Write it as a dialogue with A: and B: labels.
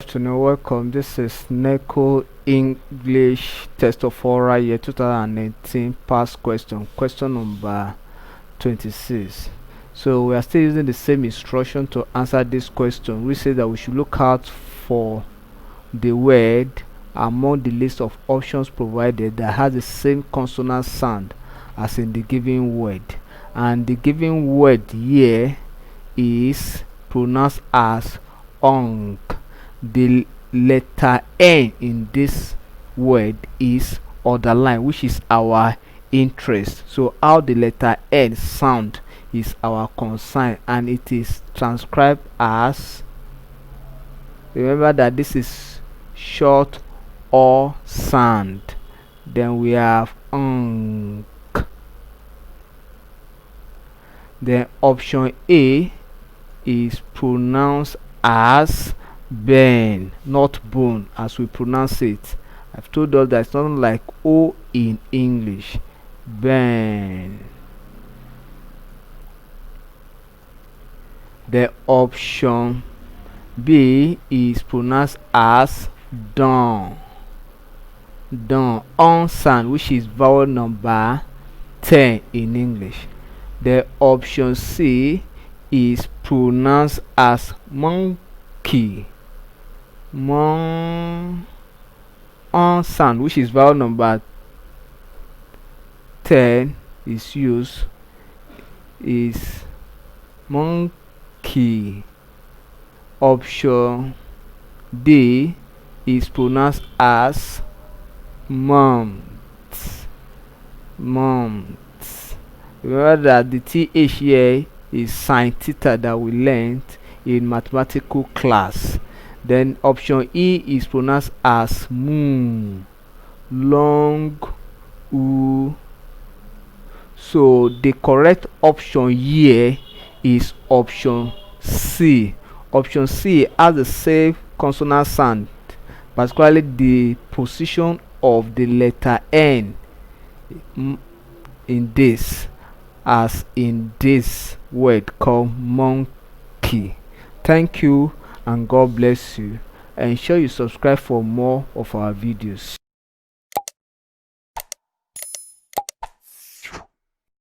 A: Afternoon, welcome. This is Neco English Test of Oral Year 2019 past question number 26. So we are still using the same instruction to answer this question. We say that we should look out for the word among the list of options provided that has the same consonant sound as in the given word, and the given word here is pronounced as ong. The letter N in this word is underlined, which is our interest. So how the letter N sound is our concern, and it is transcribed as, remember that this is short or sound. Then we have unk. Then option A is pronounced as ben, not bone as we pronounce it. I've told us that it's not like O in English. Ben. The option B is pronounced as don. Don, on sound, which is vowel number 10 in English. The option C is pronounced as monkey. Mon, on sound, which is vowel number 10 is used, is monkey. Option D is pronounced as month. Month. Remember that the th here is sin theta that we learned in mathematical class. Then option E is pronounced as moon. Long u. So the correct option here is option C. Option C has the same consonant sound, particularly the position of the letter N in this, as in this word called monkey. Thank you and God bless you. Ensure you subscribe for more of our videos.